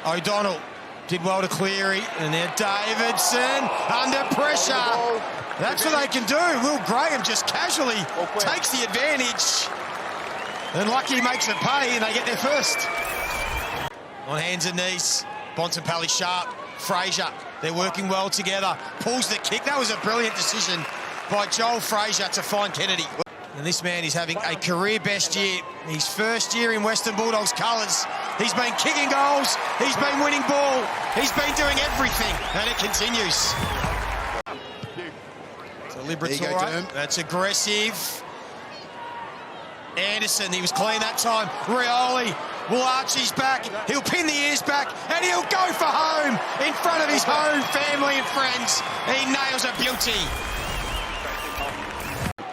O'Donnell did well to Cleary, and now Davidson under pressure. That's what they can do. Will Graham just casually takes the advantage. And Lucky makes it pay, and they get there first. On hands and knees, Bontempelli sharp, Fraser, they're working well together. Pulls the kick. That was a brilliant decision by Joel Fraser to find Kennedy. And this man is having a career best year. His first year in Western Bulldogs colours. He's been kicking goals, he's been winning ball, he's been doing everything, and it continues. So Liberatore, that's aggressive. Anderson, he was clean that time. Rioli will arch his back, he'll pin the ears back, and he'll go for home in front of his home family and friends. He nails a beauty.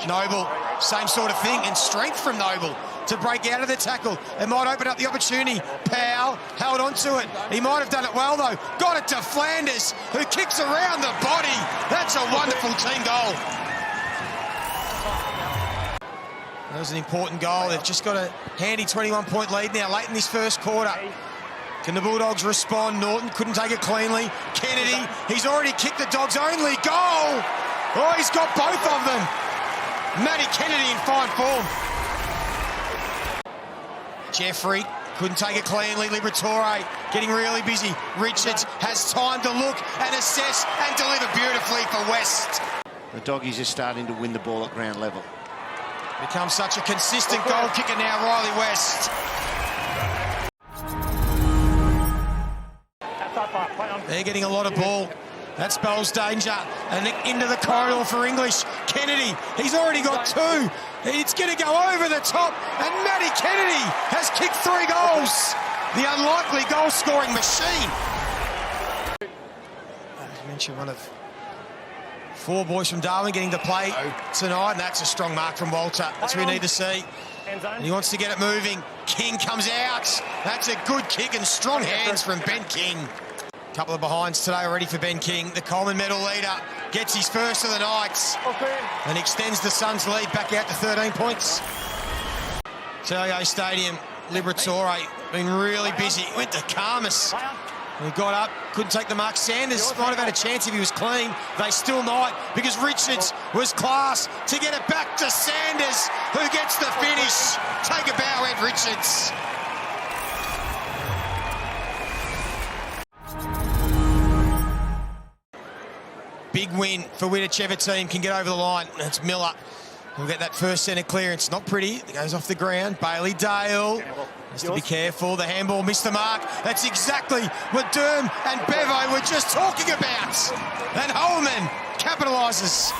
Noble, same sort of thing, and strength from Noble to break out of the tackle. It might open up the opportunity. Powell held on to it. He might have done it well, though. Got it to Flanders, who kicks around the body. That's a wonderful team goal. That was an important goal. They've just got a handy 21-point lead now, late in this first quarter. Can the Bulldogs respond? Norton couldn't take it cleanly. Kennedy, he's already kicked the Dogs' only goal. Oh, he's got both of them. Matty Kennedy in fine form. Jeffrey couldn't take it cleanly. Liberatore getting really busy. Richards has time to look and assess and deliver beautifully for West. The Doggies are starting to win the ball at ground level. Becomes such a consistent goal kicker now, Riley West. They're getting a lot of ball. That spells danger. And into the corridor for English. Kennedy, he's already got two. It's going to go over the top. And Matty Kennedy has kicked 3 goals. The unlikely goal-scoring machine. I mentioned one of 4 boys from Darwin getting to play tonight. And that's a strong mark from Walter. That's what we need to see. And he wants to get it moving. King comes out. That's a good kick and strong hands from Ben King. Couple of behinds today already for Ben King. The Coleman medal leader gets his first of the night and extends the Suns' lead back out to 13 points. Tailgate Stadium, Liberatore been really busy. Went to Karmas. He got up, couldn't take the mark. Sanders might have had a chance if he was clean. They still might, because Richards was class to get it back to Sanders, who gets the finish. Take a bow, Ed Richards. Big win for whichever team can get over the line. That's Miller. We'll get that first centre clearance. Not pretty. It goes off the ground. Bailey Dale has to be careful. The handball missed the mark. That's exactly what Durham and Bevo were just talking about. And Holman capitalises.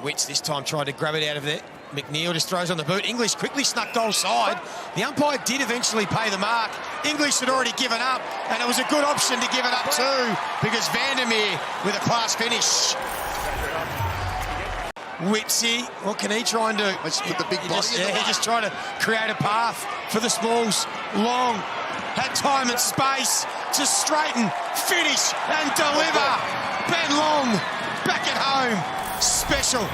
Witts this time tried to grab it out of there. McNeil just throws on the boot. English quickly snuck goal side. The umpire did eventually pay the mark. English had already given up, and it was a good option to give it up too, because Vandermeer with a class finish. Witsy, what can he try and do? Let's put the big boss in. He just tried to create a path for the Smalls. Long, had time and space to straighten, finish and deliver. Ben Long back at home. Special.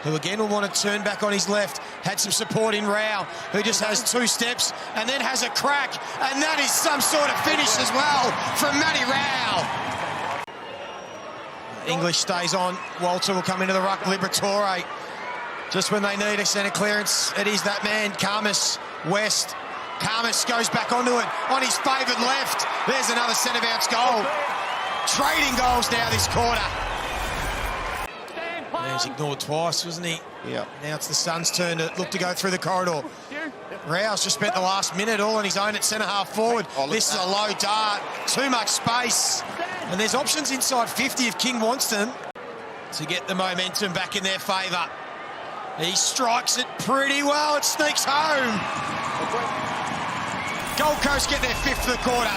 Who again will want to turn back on his left. Had some support in Rao, who just has 2 steps and then has a crack. And that is some sort of finish as well from Matty Rao. English stays on. Walter will come into the ruck. Liberatore. Just when they need a centre clearance, it is that man, Karmas. West. Karmas goes back onto it on his favoured left. There's another centre bounce goal. Trading goals now this quarter. He was ignored twice, wasn't he? Yeah. Now it's the Suns' turn to look to go through the corridor. Rao's just spent the last minute all on his own at centre-half forward. This is a low dart, too much space. And there's options inside 50 if King wants them to get the momentum back in their favour. He strikes it pretty well. It sneaks home. Gold Coast get their 5th of the quarter.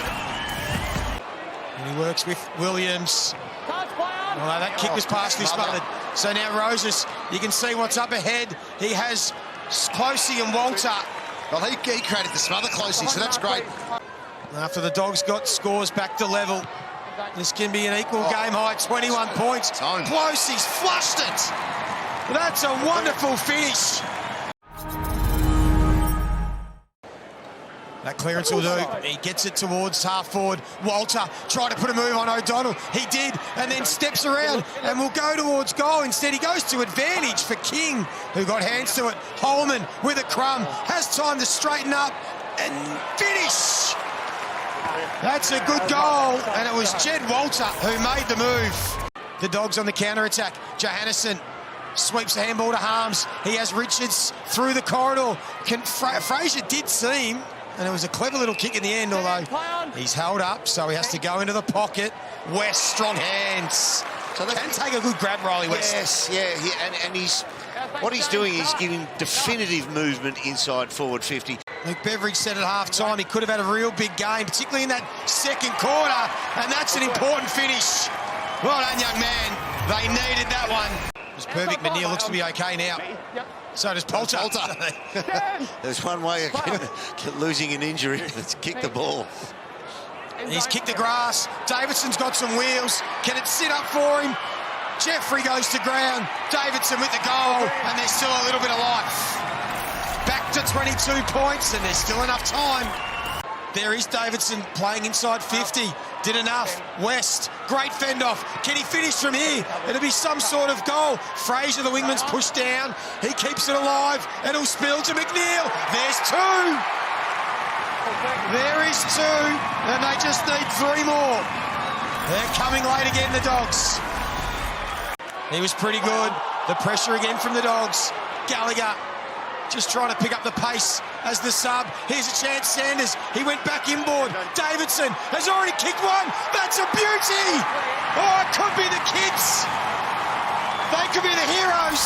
And he works with Williams. Well, that kick was partially smothered. So now Roses, you can see what's up ahead. He has Closey and Walter. Well, he created the smother, Closey, so that's great. After the Dogs got scores back to level, this can be an equal game high, 21 points. Closey's flushed it. That's a wonderful finish. That clearance will do. He gets it towards half forward. Walter tried to put a move on O'Donnell. He did, and then steps around and will go towards goal. Instead, he goes to advantage for King, who got hands to it. Holman with a crumb. Has time to straighten up and finish. That's a good goal, and it was Jed Walter who made the move. The Dogs on the counter-attack. Johannesson sweeps the handball to Harms. He has Richards through the corridor. Fraser did seem, and it was a clever little kick in the end, although he's held up, so he has to go into the pocket. West, strong hands. So they can take a good grab, Riley West. Yes, yeah, and he's what he's doing is giving definitive movement inside forward 50. Luke Beveridge said at half-time he could have had a real big game, particularly in that second quarter, and that's an important finish. Well done, young man. They needed that one. It was perfect. McNeil looks to be okay now. So does Poulter. There's one way of losing an injury. Let's kick the ball. He's kicked the grass. Davidson's got some wheels. Can it sit up for him? Jeffrey goes to ground. Davidson with the goal, and there's still a little bit of life. Back to 22 points, and there's still enough time. There is Davidson playing inside 50. Did enough. West, great fend-off. Can he finish from here? It'll be some sort of goal. Fraser, the wingman's pushed down. He keeps it alive. It'll spill to McNeil. There's two. There is two, and they just need three more. They're coming late again, the Dogs. He was pretty good. The pressure again from the Dogs. Gallagher just trying to pick up the pace as the sub. Here's a chance, Sanders. He went back inboard. Davidson has already kicked one. That's a beauty. Oh, it could be the kids. They could be the heroes,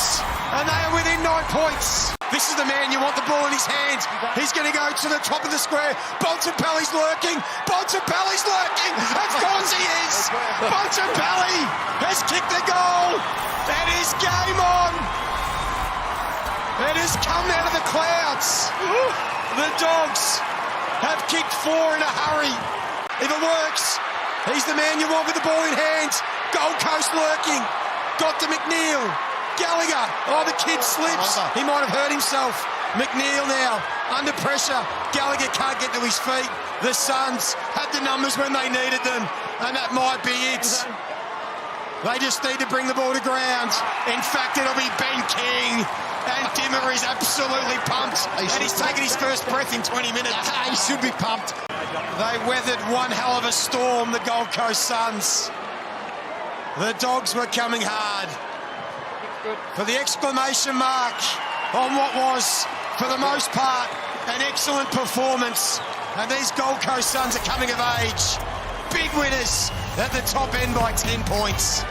and they are within 9 points. This is the man you want the ball in his hands. He's going to go to the top of the square. Bontempelli's lurking. Bontempelli's lurking. Of course he is. Bontempelli has kicked the goal. That is game on. It has come out of the clouds. The Dogs have kicked four in a hurry. If it works, he's the man you want with the ball in hand. Gold Coast lurking. Got to McNeil. Gallagher. Oh, the kid slips. He might have hurt himself. McNeil now under pressure. Gallagher can't get to his feet. The Suns had the numbers when they needed them, and that might be it. They just need to bring the ball to ground. In fact, it'll be Ben King. And Dimmer is absolutely pumped. And he's taken his first breath in 20 minutes. He should be pumped. They weathered one hell of a storm, the Gold Coast Suns. The Dogs were coming hard. For the exclamation mark on what was, for the most part, an excellent performance. And these Gold Coast Suns are coming of age. Big winners at the top end by 10 points.